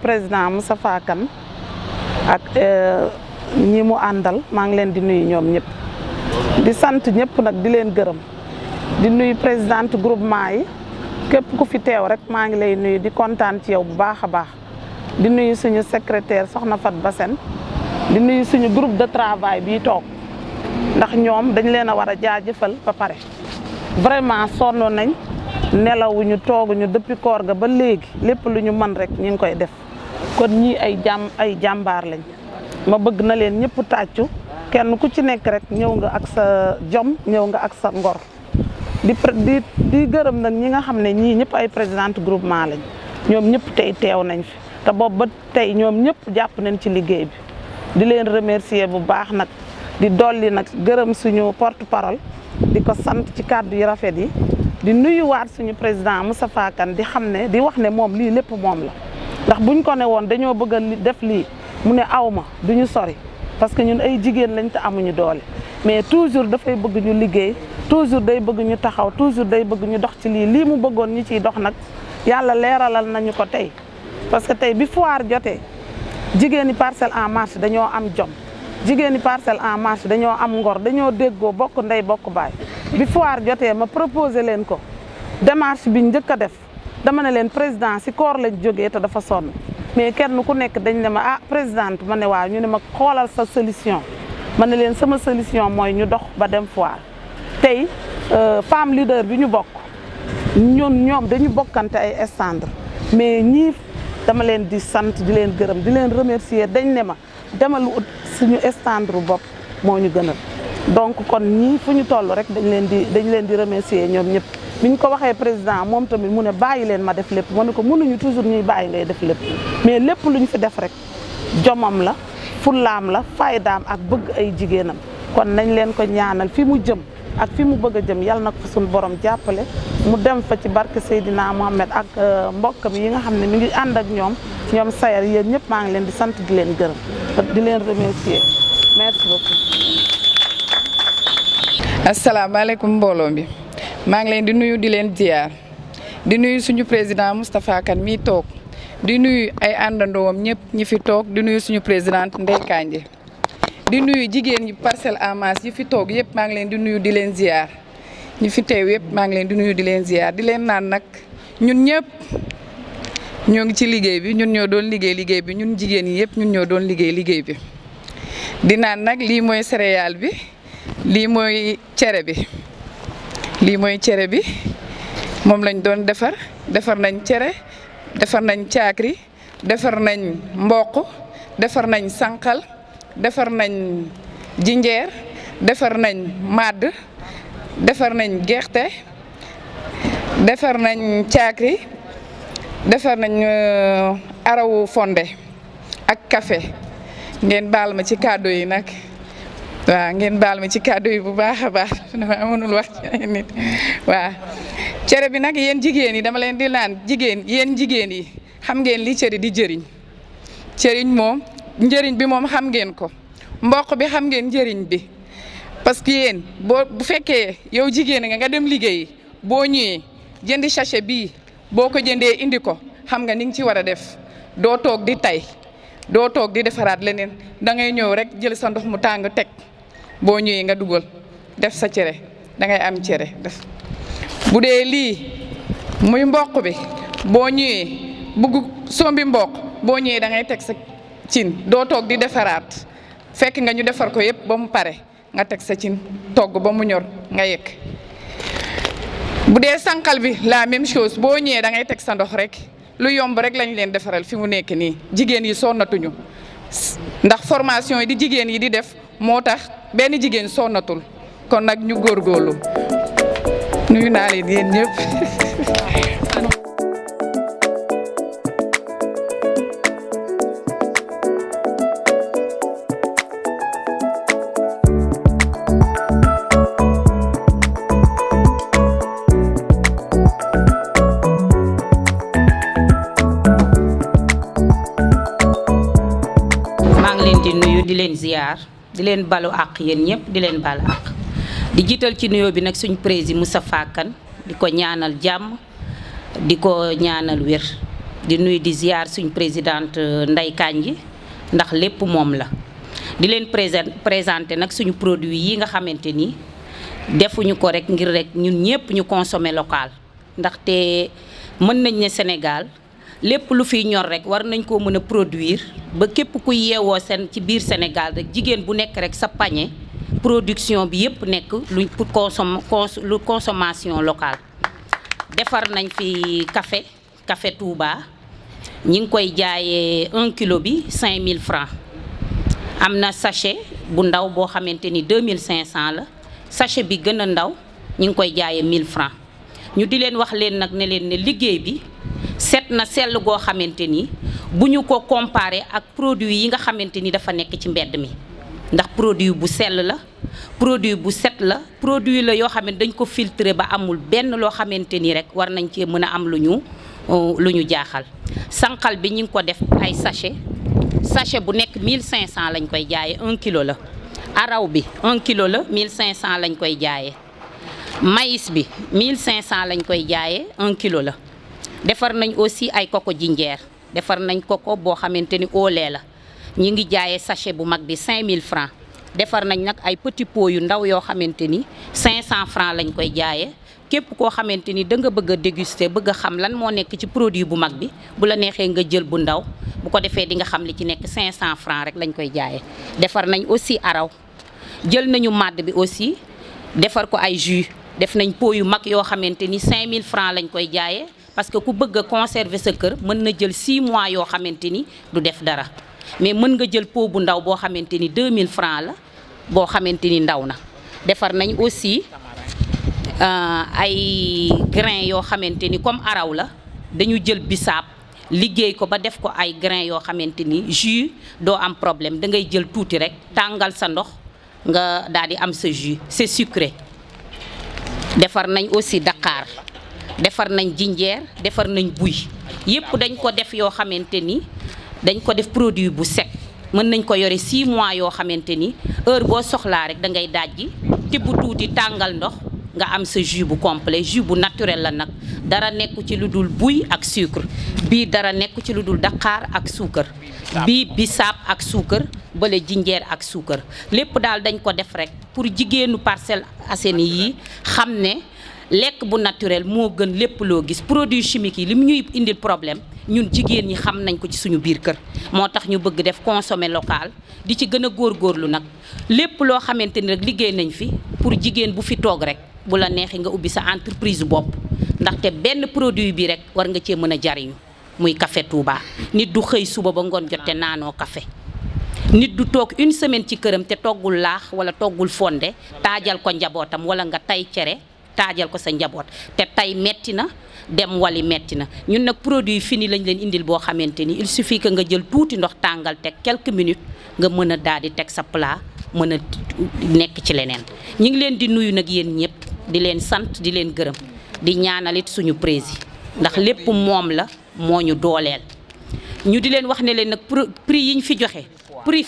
président Moustapha Kane ak ñi mu àndal maa ngi leen di nuyu ñoom ñëpp di sant ñëpp nag di leen gërëm di nuyu présidente groupement yi képp ku fi teew rek maa ngi lay nuyu di kontaan ci yow bu baax a baax di nuyu suñu secrétaire Soxna Fat Bassène di nuyu suñu groupe de travail bii toog ndax ñoom dañ leen a war a jaajëfal ba pare vraiment sonn nañ nelawuñu tooguñu depuis koor ga ba léegi lépp lu ñu mën rek ñu ngi koy def kon ñii ay jàmbaar lañ ma bëgg na leen ñëpp tàccu kenn ku ci nekk rek ñëw nga ak sa jom ñëw nga ak sa ngor di gërëm nag ñi nga xam ne ñii ñëpp ay présidente groupement lañ ñoom ñëpp tey teew nañ fi te boobu ba tey ñoom ñëpp jàpp nañ ci liggéey bi di leen remercier bu baax nag di dolli nag gërëm suñu porte parole di ko sant ci kàddu yi rafet yi di nuyuwaat suñu président Moustapha Kane di xam ne di wax ne moom lii lépp moom la ndax buñ ko ne woon dañoo bëgg a def lii mu ne awma duñu sori parce que ñun ay jigéen lañ te amuñu doole mais toujours dafay bëgg ñu liggéey toujours day bëgg ñu taxaw toujours day bëgg ñu dox ci lii mu bëggoon ñu ciy dox nag yàlla leeralal nañu ko tey parce que tey bi foire jotee jigéen ñi Parcelles en marche dañoo am jom jigéen ñi Parcelles en marche dañoo am ngor dañoo déggoo bokk ndey bokk baay bi foire jotee ma proposé leen ko démarche bi njëkk a def dama ne leen président si koor lañ jógee te dafa sonn mais kenn ku nekk dañ ne ma ah présidente ma ne waaw ñu ne ma xoolal sa solution ma ne leen sama solution mooy ñu dox ba dem foire tey femme leader bi ñu bokk ñoom dañu bokkante ay stand mais ñii dama leen di sant di leen gërëm di leen remercier dañ ne ma demal ut suñu stand bopp moo ñu gënal donc kon ñii fu ñu toll rek dañ leen di remercier ñoom ñëpp bi ñu ko waxee président moom tamit mu ne bàyyi leen ma def lépp ma ne ko mënuñu toujours ñuy bàyyi ngay def lépp mais lépp lu ñu fi def rek jomam la fullaam la faydaam ak bëgg ay jigéenam kon nañ leen ko ñaanal fi mu jëm ak fi mu bëgg a jëm yàlla na ko fa suñu borom jàppale mu dem fa ci barke Seydina Mohamed ak mbokkam yi nga xam ne mi ngi ànd ak ñoom sayar yéen ñëpp maa ngi leen di sant di leen gërëm di leen remercier merci beaucoup. asalaamaaleykum mbooloo mi maa ngi leen di nuyu di leen ziar di nuyu suñu président Moustapha Kane mii toog di nuyu ay àndandoom ñëpp ñi fi toog di nuyu suñu présidente Ndeye Kandji di nuyu jigéen ñi Parcelles en marche yi fi toog yëpp maa ngi leen di nuyu di leen ziar ñi fi teew yëpp maa ngi leen di nuyu di leen ziar di leen naan nag ñun ñëpp ñoo ngi ci liggéey bi ñun ñoo doon liggéey bi ñun jigéen ñi yëpp ñun ñoo doon liggéey bi di naan nag lii mooy céréale bi lii mooy cere bi moom lañ doon defar nañ cere defar nañ caakri defar nañ mboq defar nañ sànqal defar nañ jinjeer defar nañ màdd defar nañ gerte defar nañ caakri defar nañ arawu fonde ak café ngeen baal ma ci kàddu yi nag waaw ngeen baal ma ci kàddu yi bu baax a baax dama mënul wax ci ay nit waaw cere bi nag yéen jigéen yi dama leen di naan yéen jigéen yi xam ngeen li cere di jëriñ moom njëriñ bi moom xam ngeen ko mboq bi xam ngeen njëriñ bi parce que yéen bu fekkee yow jigéen nga dem liggéey boo ñëwee jëndi sachet bii boo ko jëndee indi ko xam nga ni nga ci war a def doo toog di tay doo toog di defaraat leneen da ngay ñëw rek jël sa ndox mu tàng teg boo ñëwee nga dugal def sa cere da ngay am cere def bu dee lii muy mboq bi boo ñëwee bugg sombi mboq boo ñëwee da ngay teg sa cin doo toog di defaraat fekk nga ñu defar ko yëpp ba mu pare nga teg sa cin togg ba mu ñor nga yekk bu dee sànqal bi la même chose boo ñëwee da ngay teg sa ndox rek lu yomb rek lañ leen defaral fi mu nekk nii jigéen yi sonnatuñu ndax formation yi di jigéen yi di def moo tax benn jigéen sonnatul kon nag ñu góorgóorlu nuyu naa leen yéen ñëpp. di leen ziar di leen balu àq yéen ñëpp di leen balu àq di jiital ci nuyoo bi nag suñ président Moustapha Kane di ko ñaanal jàmm di ko ñaanal wér di nuyu di ziar suñ présidente Ndeye Kandji ndax lépp moom la di leen présenter nag suñu produit yi nga xamante ni defuñu ko rek ngir rek ñun ñëpp ñu consommer local ndaxte mën nañ ne Sénégal lépp lu fiy ñor rek war nañ koo mën a produire ba képp ku yeewoo ci biir Sénégal rek jigéen bu nekk rek sa panier production bi yëpp nekk luñ pour consommation locale. defar nañ fi café Touba ñi ngi koy jaayee 1 kilo bi 5000 francs am na sachet bu ndaw boo xamante ni 2500 la sachet bi gën a ndaw ñi ngi koy jaayee 1000 francs ñu di leen wax leen nag ne leen ne liggéey bi set na sell goo xamante ni bu ñu ko comparé ak produit yi nga xamante ni dafa nekk ci mbedd mi ndax produit bu sell la produit bu set la produit la yoo xam ne dañ ko filtrer ba amul benn loo xamante ni rek war nañ cee mën a am lu ñu jaaxal. sànqal bi ñu ngi ko def ay sachet bu nekk 1500 lañ koy jaayee 1 kilo la. araw bi 1 kilo la 1500 lañ koy jaayee maïs bi 1500 lañ koy jaayee 1 kilo la. defar nañ aussi ay coco jinjeer defar nañ coco boo xamante ni au lait la ñi ngi jaayee sachet bu mag bi 5000 francs defar nañ nag ay petit pot yu ndaw yoo xamante ni 500 francs lañ koy jaayee képp koo xamante ni da nga bëgg a déguster bëgg a xam lan moo nekk ci produit bu mag bi bu la neexee nga jël bu ndaw bu ko defee di nga xam li ci nekk 500 francs rek lañ koy jaayee. defar nañ aussi araw jël nañu màdd bi aussi defar ko ay jus def nañ pot yu mag yoo xamante ni 5000 francs lañ koy jaayee parce que ku bëgg a conserver sa kër mën na jël 6 mois yoo xamante ni du def dara mais mën nga jël pot bu ndaw boo xamante ni 2000 francs la boo xamante ni ndaw na. defar nañ aussi ay grains yoo xamante ni comme araw la dañu jël bisaab liggéey ko ba def ko ay grains yoo xamante ni jus doo am problème da ngay jël tuuti rek tàngal sa ndox nga daal di am sa jus c'est sucré. defar nañ aussi Dakar defar nañ jinjeer defar nañ buy yëpp dañ ko def yoo xamante ni dañ ko def produit bu set mën nañ ko yore 6 mois yoo xamante ni heure boo soxlaa rek da ngay dajji tibb tuuti tàngal ndox nga am sa jus bu complet jus bu naturel la nag dara nekku ci lu dul buy ak sucre bii dara nekku ci lu dul Dakar ak suukar bii bisaab ak suukar bële jinjeer ak suukar lépp daal dañ ko def rek pour jigéenu Parcelles Assainies yi xam ne lekk bu naturel moo gën lépp loo gis produit chimique yi li mu ñuy indil problème ñun jigéen ñi xam nañ ko ci suñu biir kër moo tax ñu bëgg def consommer local di ci gën a góorgóorlu nag lépp loo xamante ni rek liggéey nañ fi pour jigéen bu fi toog rek bu la neexee nga ubbi sa entreprise bopp ndaxte benn produit bi rek war nga cee mën a jariñu muy café Touba nit du xëy suba ba ngoon jot te naanoo café nit du toog 1 semaine ci këram te toggul laax wala toggul fonde taajal ko njabootam wala nga tay cere taajal ko sa njaboot te tay metti na dem wali metti na ñun nag produit fini lañ leen indil boo xamante ni il suffit que nga jël tuuti ndox tàngal teg quelques minutes nga mën a daal di teg sa plat mën a nekk ci leneen ñi ngi leen di nuyu nag yéen ñëpp di leen sant di leen gërëm di ñaanalit suñu président ndax lépp moom la moo ñu dooleel ñu di leen wax ne leen nag prix yi ñu fi joxe prix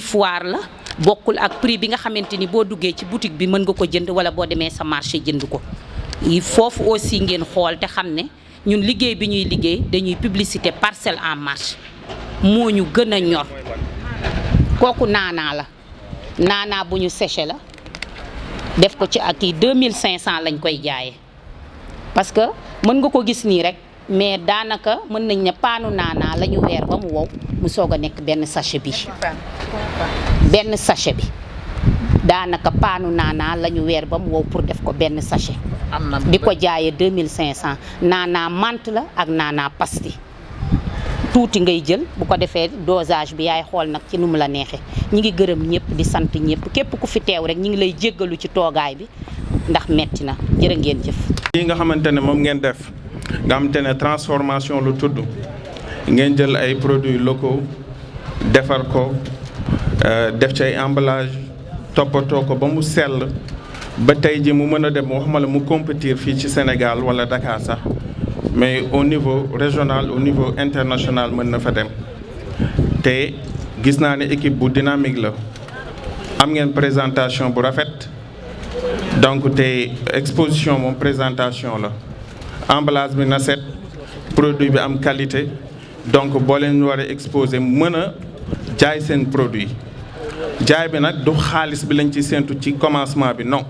foire la bokkul ak prix bi nga xamante ni boo duggee ci boutique bi mën nga ko jënd wala boo demee sa marché jënd ko foofu aussi ngeen xool te xam ne ñun liggéey bi ñuy liggéey dañuy publicité Parcelles en marche moo ñu gën a ñor kooku naanaa bu ñu séché la def ko ci ak yi 2500 lañ koy jaayee parce que mën nga ko gis nii rek mais daanaka mën nañ ne paanu naanaa la ñu weer ba mu wow mu soog a nekk benn sachet bi daanaka paanu naanaa la ñu weer ba mu wow pour def ko benn sachet di ko jaayee 2500 naanaa menthe la ak naanaa pastille tuuti ngay jël bu ko defee dosage bi yaay xool nag ci nu mu la neexee ñi ngi gërëm ñëpp di sant ñëpp képp ku fi teew rek ñi ngi lay jéggalu ci toogaay bi ndax metti na jërë ngeen jëf. yi nga xamante ne moom ngeen def nga xamante ne transformation lu tudd ngeen jël ay produits locaux defar ko def ci ay emballage toppatoo ko ba mu sell ba tey ji mu mën a dem waxuma la mu compétir fii ci Sénégal wala Dakar sax mais au niveau régional au niveau international mën na fa dem te gis naa ne équipe bu dynamique la am ngeen présentation bu rafet donc te exposition moom présentation la emballage bi na set produit bi am qualité donc boo leen war a exposer mën a jaay seen produit jaay bi nag du xaalis bi lañ ci séentu ci commencement bi non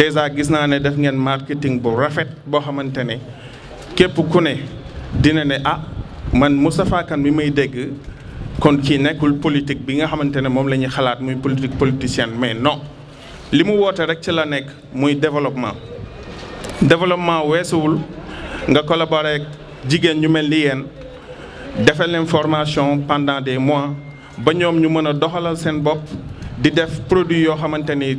déjà gis naa ne def ngeen marketing bu rafet boo xamante ne képp ku ne dina ne ah man Moustapha Kane bi may dégg kon kii nekkul politique bi nga xamante ne moom la ñuy xalaat muy politique politicienne mais non li mu woote rek ci la nekk muy développement weesuwul nga collaborer ak jigéen ñu mel ni yéen defal leen formation pendant des mois ba ñoom ñu mën a doxalal seen bopp di def produit yoo xamante ni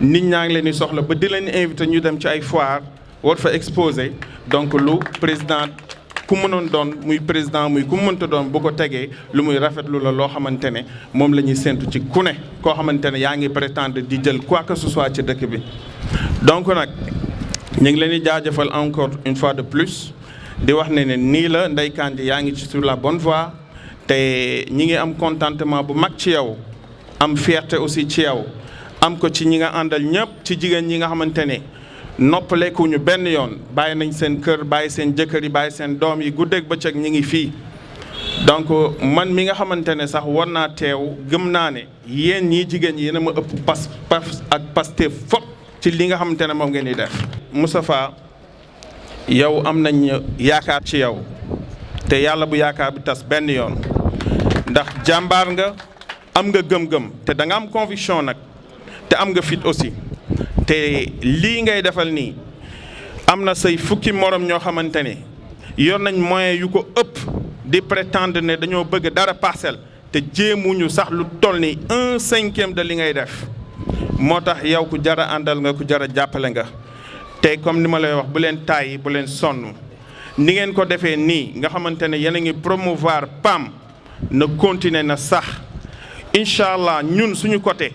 nit ñaa ngi leen di soxla ba di leen invité ñu dem ci ay foire war fa exposer donc lu président ku mënoon doon muy président muy ku mënta doon bu ko tegee lu muy rafetlu la loo xamante ne moom la ñuy séntu ci ku ne koo xamante ne yaa ngi prétendre di jël quoi que ce soit ci dëkk bi. donc nag ñu ngi leen di jaajëfal encore une fois de plus di wax ne nii la Ndeye Kandji yaa ngi ci sur la bonne voie te ñi ngi am contentement bu mag ci yow am fierté aussi ci yow am ko ci ñi nga àndal ñëpp ci jigéen ñi nga xamante ne. noppaleekuñu benn yoon bàyyi nañ seen kër bàyyi seen jëkkër yi bàyyi seen doom yi guddeeg bëccëg ñi ngi fii donc man mi nga xamante ne sax war naa teew gëm naa ne yéen ñii jigéen ñi yéen a ma ëpp pas ak Pastef fop ci li nga xamante ne moom ngeen di def. Moustapha yow am nañ yaakaar ci yow te yàlla bu yaakaar bi tas benn yoon ndax jàmbaar nga am nga gëm-gëm te da nga am conviction nag te am nga fit aussi. te lii ngay defal nii am na say fukki morom ñoo xamante ne yor nañ moyen yu ko ëpp di prétendre ne dañoo bëgg dara parcelle te jéemuñu sax lu toll ni 1/5 de li ngay def moo tax yow ku jar a àndal nga ku jar a jàppale nga. te comme ni ma lay wax bu leen tàyyi bu leen sonn ni ngeen ko defee nii nga xamante ne yéen a ngi promouvoir PAM na continuer na sax incha allah ñun suñu côté.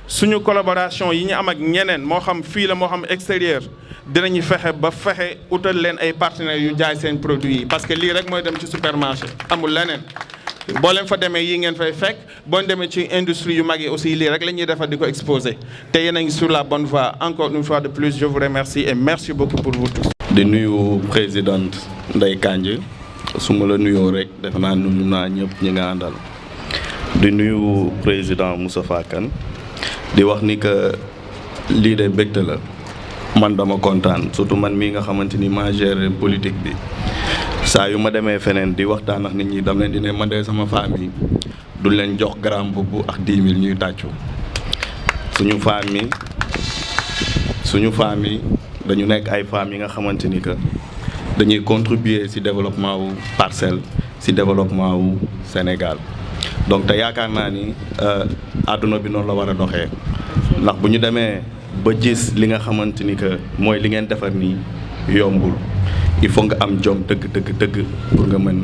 suñu collaboration yi ñu am ak ñeneen moo xam fii la moo xam extérieur dinañu fexe ba fexe utal leen ay partenaires yu jaay seen produits yi parce que lii rek mooy dem ci supermarché amul leneen boo leen fa demee yi ngeen fay fekk boo demee ci industrie yu mag yi aussi lii rek la ñuy defar di ko exposé te yéen a ngi sur la bonne voie encore une fois de plus je vous remercie et merci beaucoup pour vous tous. di nuyu présidente Ndeye Kandji su ma la nuyoo rek defe naa nuyu naa ñëpp ñi nga àndal di nuyu président Moustapha Kane di wax ni que lii de mbégte la man dama kontaan surtout man mii nga xamante ni maa géré politique bi saa yu ma demee feneen di waxtaan ak nit ñi dam leen di ne man de sama famille du leen jox gramme boobu ak 10 000 ñuy tàccu suñu famille dañu nekk ay femmes yi nga xamante ni que dañuy contribuer ci développement wu Parcelles ci développement wu Sénégal. donc te yaakaar naa ni àdduna bi noonu la war a doxee ndax bu ñu demee ba gis li nga xamante ni que mooy li ngeen defar nii yombul il faut nga am jom dëgg pour nga mën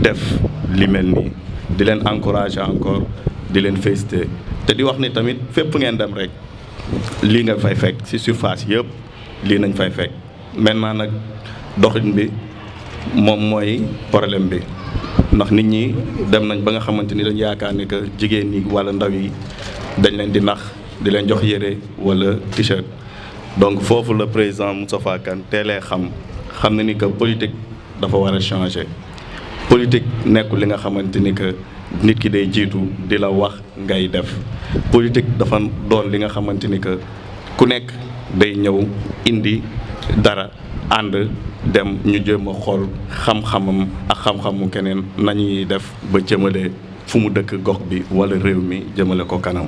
def li mel nii di leen encourager encore di leen féliciter te di wax ni tamit fépp ngeen dem rek lii nga fay fekk ci surface yëpp lii nañ fay fekk maintenant nag doxin bi moom mooy problème bi. ndax nit ñi dem nañ ba nga xamante ni dañ yaakaar ne que jigéen ñi wala ndaw yi dañ leen di nax di leen jox yére wala t-shirt donc foofu la président Moustapha Kane teelee xam na ni que politique dafa war a changer politique nekkul li nga xamante ni que nit ki day jiitu di la wax ngay def politique dafa doon li nga xamante ni que ku nekk day ñëw indi dara ànd dem ñu jéem a xool xam-xamam ak xam-xamu keneen nañuy def ba jëmale fu mu dëkk gox bi wala réew mi jëmale ko kanam.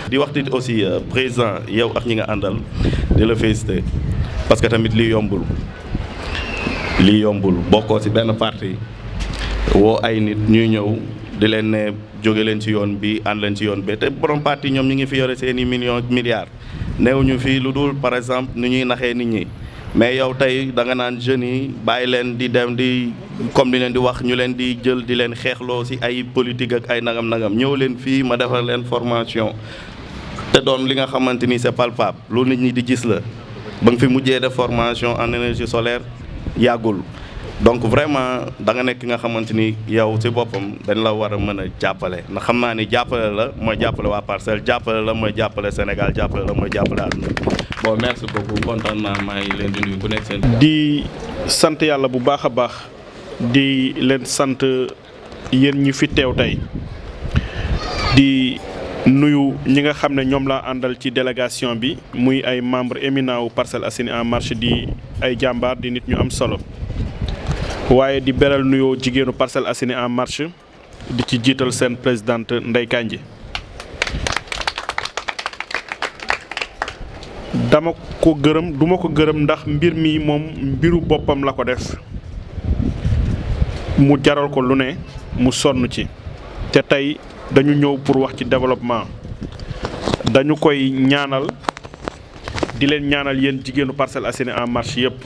di wax aussi président yow ak ñi nga àndal di la féliciter parce que tamit lii yombul bokkoo ci benn parti woo ay nit ñuy ñëw di leen ne jóge leen ci yoon bi ànd leen ci yoon bi te borom parti ñoom ñu ngi fi yore seeni milliards néewuñu fii lu dul par exemple nu ñuy naxee nit ñi. mais yow tey da nga naan jeunes yi bàyyi leen di dem di comme li leen di wax ñu leen di jël di leen xeexloo ci ay politique ak ay nagam ñëw leen fii ma defar leen formation te doon li nga xamante ni c'est palpable lu nit ñi di gis la ba nga fi mujjee def formation en énergie solaire yàggul donc vraiment da nga nekk ki nga xamante ni yow ci boppam dañ la war a mën a jàppale ndax xam naa ni jàppale la mooy jàppale waa Parcelles jàppale la mooy jàppale Sénégal jàppale la mooy jàppale àdduna bon merci beaucoup kontaan naa maa ngi leen di nuyu ku nekk seen. di sant yàlla bu baax a baax di leen sant yéen ñi fi teew tey di nuyu ñi nga xam ne ñoom laa àndal ci délégation bi muy ay membres éminents wu Parcelles Assainies En Marche di ay jàmbaar di nit ñu am solo waaye di beral nuyoo jigéenu Parcelles Assainies En Marche di ci jiital seen présidente Ndeye Kandji dama ko gërëm duma ko gërëm ndax mbir mi moom mbiru boppam la ko def mu jaral ko lu ne mu sonn ci te tey dañu ñëw pour wax ci développement dañu koy ñaanal di leen ñaanal yéen jigéenu Parcelles Assainies En Marche yépp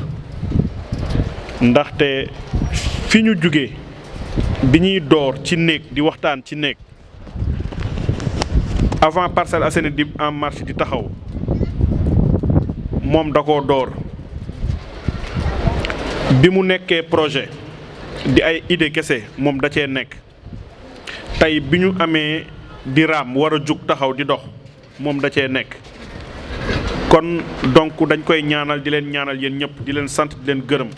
ndaxte fi ñu jóge bi ñuy door ci néeg di waxtaan ci néeg avant Parcelles Assainies di En Marche di taxaw moom da koo door bi mu nekkee projet di ay idée kese moom da cee nekk tey bi ñu amee di raam war a jug taxaw di dox moom da cee nekk kon donc dañ koy ñaanal di leen ñaanal yéen ñëpp di leen sant di leen gërëm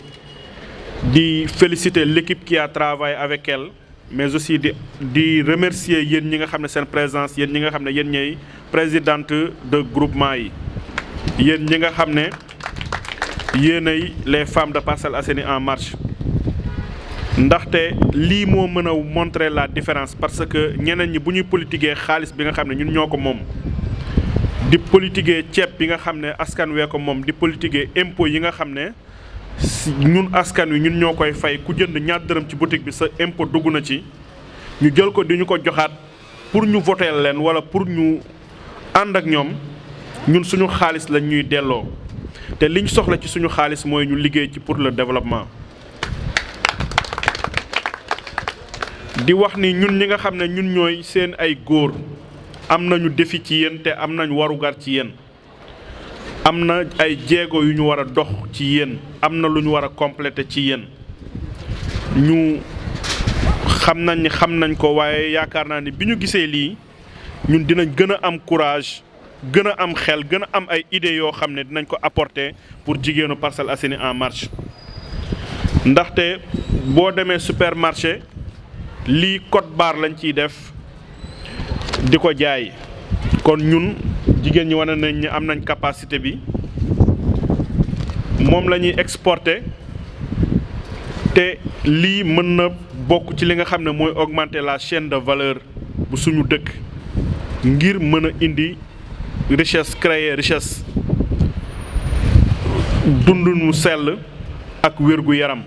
di féliciter l'équipe qui a travaillé avec elle mais aussi di remercier yéen ñi nga xam ne seen présence yéen ñi nga xam ne yéen ñooy présidente de groupement yi yéen ñi nga xam ne yéenay les femmes de Parcelles Assainies En Marche ndaxte lii moo mën a montrer la différence parce que ñeneen ñi bu ñuy politiquer xaalis bi nga xam ne ñun ñoo ko moom di politiquer ceeb bi nga xam ne askan wee ko moom di politiquer impôt yi nga xam ne ñun askan wi ñun ñoo koy fay ku jënd ñaar dërëm ci boutique bi sa impôt dugg na ci ñu jël ko di ñu ko joxaat pour ñu voter leen wala pour ñu ànd ak ñoom ñun suñu xaalis lañ ñuy delloo te liñ soxla ci suñu xaalis mooy ñu liggéey ci pour le développement. di wax ni ñun ñi nga xam ne ñun ñooy seen ay góor am nañu défi ci yéen te am nañ warugar ci yéen am na ay jéego yu ñu war a dox ci yéen am na lu ñu war a compléter ci yéen ñu xam nañ ni xam nañ ko waaye yaakaar naa ni bi ñu gisee lii ñun dinañ gën a am courage gën a am xel gën a am ay idées yoo xam ne dinañ ko apporter pour jigéenu Parcelles Assainies En Marche ndaxte boo demee supermarché lii code barre lañ ciy def di ko jaay kon ñun jigéen ñi wane nañ ni am nañ capacité bi moom la ñuy exporter te lii mën na bokk ci li nga xam ne mooy augmenter la chaîne de valeur bu suñu dëkk ngir mën a indi richesse créer richesse dund mu sell ak wérgu yaram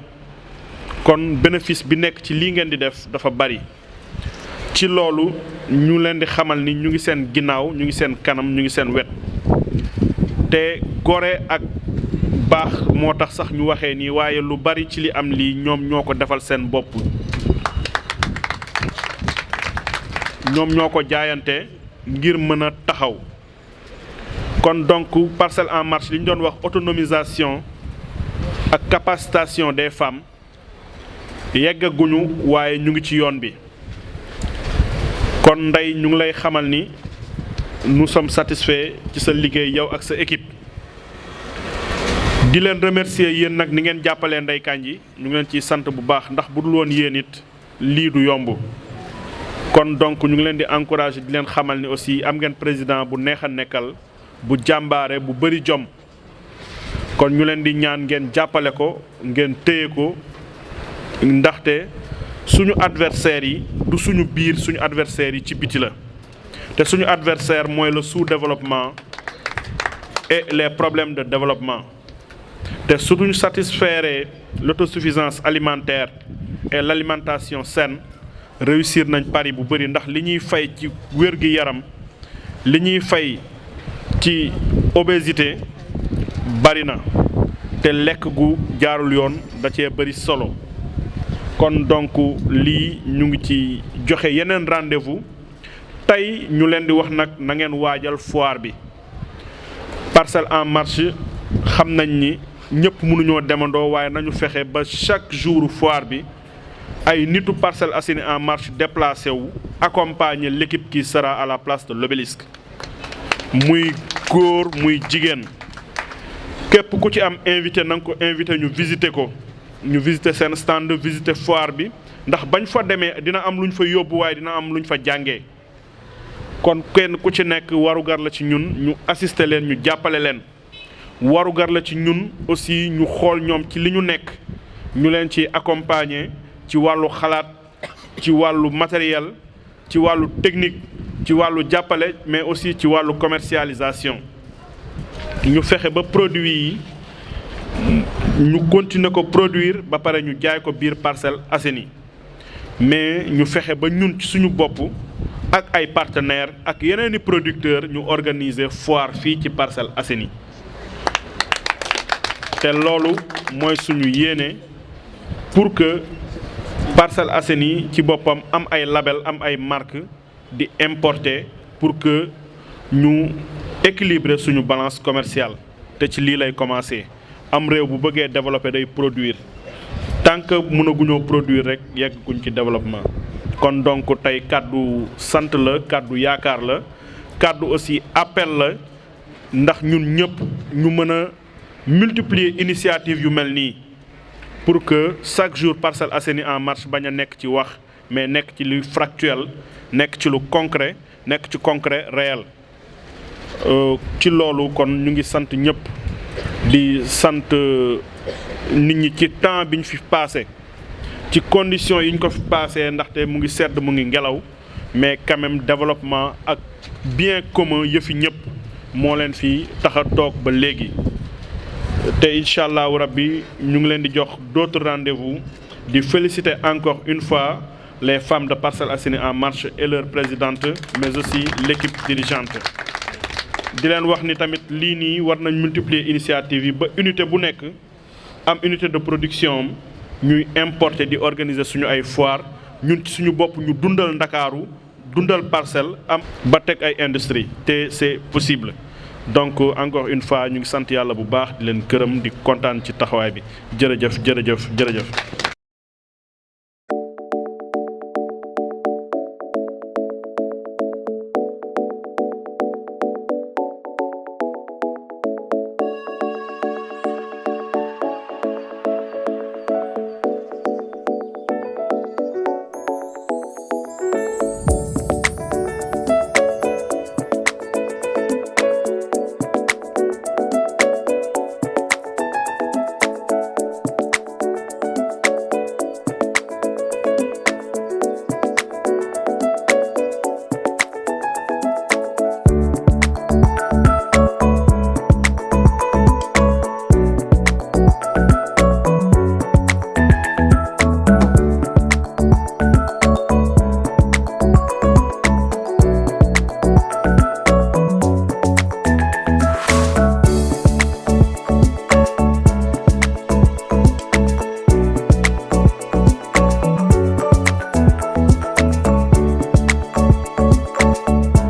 kon bénéfice bi nekk ci lii ngeen di def dafa bari ci loolu ñu leen di xamal ni ñu ngi seen ginnaaw ñu ngi seen kanam ñu ngi seen wet te gore ak baax moo tax sax ñu waxee nii waaye lu bari ci li am lii ñoom ñoo ko defal seen bopp ñoom ñoo ko jaayante ngir mën a taxaw kon donc Parcelles En Marche li ñu doon wax autonomisation ak capacitation des femmes yeggaguñu waaye ñu ngi ci yoon bi kon Ndeye ñu ngi lay xamal ni nous sommes satisfaits ci sa liggéey yow ak sa équipe di leen remercier yéen nag ni ngeen jàppalee Ndeye Kandji ñu ngi leen ciy sant bu baax ndax bu dul woon yéen it lii du yomb kon donc ñu ngi leen di encourager di leen xamal ni aussi am ngeen président bu neex a nekkal bu jàmbaare bu bëri jom kon ñu leen di ñaan ngeen jàppale ko ngeen téye ko ndaxte suñu adversaires yi du suñu biir suñu adversaires yi ci biti la te suñu adversaire mooy le sous-développement et les problèmes de développement te suñu satisfaire l'autosuffisance alimentaire et l'alimentation saine réussir nañ pari bu bëri ndax li ñuy fay ci wér-gi-yaram li ñuy fay ci obésité bari na te lekk gu jaarul yoon da cee bëri solo kon donc lii ñu ngi ci joxe yeneen rendez-vous tey ñu leen di wax nag na ngeen waajal foire bi Parcelles En Marche xam nañ ni ñëpp mënuñoo demandoo waaye nañu fexe ba chaque jour foire bi ay nitu Parcelles Assainies en marche déplacé wu accompagner l'équipe qui sera à la place de l'obélisque muy góor muy jigéen képp ku ci am invité na nga ko invité ñu visiter ko ñu visiter seen stand visiter foire bi ndax bañ fa demee dina am luñ fa yóbbu waaye dina am luñ fa jàngee kon kenn ku ci nekk warugar la ci ñun ñu assister leen ñu jàppale leen warugar la ci ñun aussi ñu xool ñoom ci li ñu nekk ñu leen ci accompagner ci wàllu xalaat ci wàllu matériel ci wàllu technique ci wàllu jàppale mais aussi ci wàllu commercialisation ñu fexe ba produit yi ñu continuer ko produire ba pare ñu jaay ko biir Parcelles Assainies mais ñu fexe ba ñun ci suñu bopp ak ay partenaires ak yeneeni producteurs ñu organiser foire fii ci Parcelles Assainies te loolu mooy suñu yéene pour que Parcelles Assainies ci boppam am ay label am ay marque di importer pour que ñu équilibrer suñu balance commerciale te ci lii lay commencer am réew bu bëggee développer day produire tant que mënaguñoo produire rek yegguñ ci développement kon donc tey kàddu sant la kàddu yaakaar la kàddu aussi appel la ndax ñun ñëpp ñu mën a multiplier initiative yu mel nii pour que chaque jour Parcelles Assainies en marche bañ a nekk ci wax mais nekk ci lu factuel nekk ci lu concret nekk ci concret réel ci loolu kon ñu ngi sant ñëpp di sant nit ñi ci temps bi ñu fi passé ci conditions yi ñu ko fi passé ndaxte mu ngi sedd mu ngi ngelaw mais quand même développement ak bien commun yëfi ñëpp moo leen fi tax a toog ba léegi te incha allahu rabbi ñu ngi leen di jox d'autres rendez-vous di féliciter encore une fois les femmes de Parcelles Assainies en marche et leur présidente mais aussi l'équipe dirigeante di leen wax ni tamit lii nii war nañ multiplier initiative yi ba unité bu nekk am unité de production ñuy importer di organiser suñu ay foire ñun ci suñu bopp ñu dundal Ndakaaru dundal Parcelles am ba teg ay industrie te c'est possible donc encore une fois ñu ngi sant yàlla bu baax di leen gërëm di kontaan ci taxawaay bi jërëjëf jërëjëf jërëjëf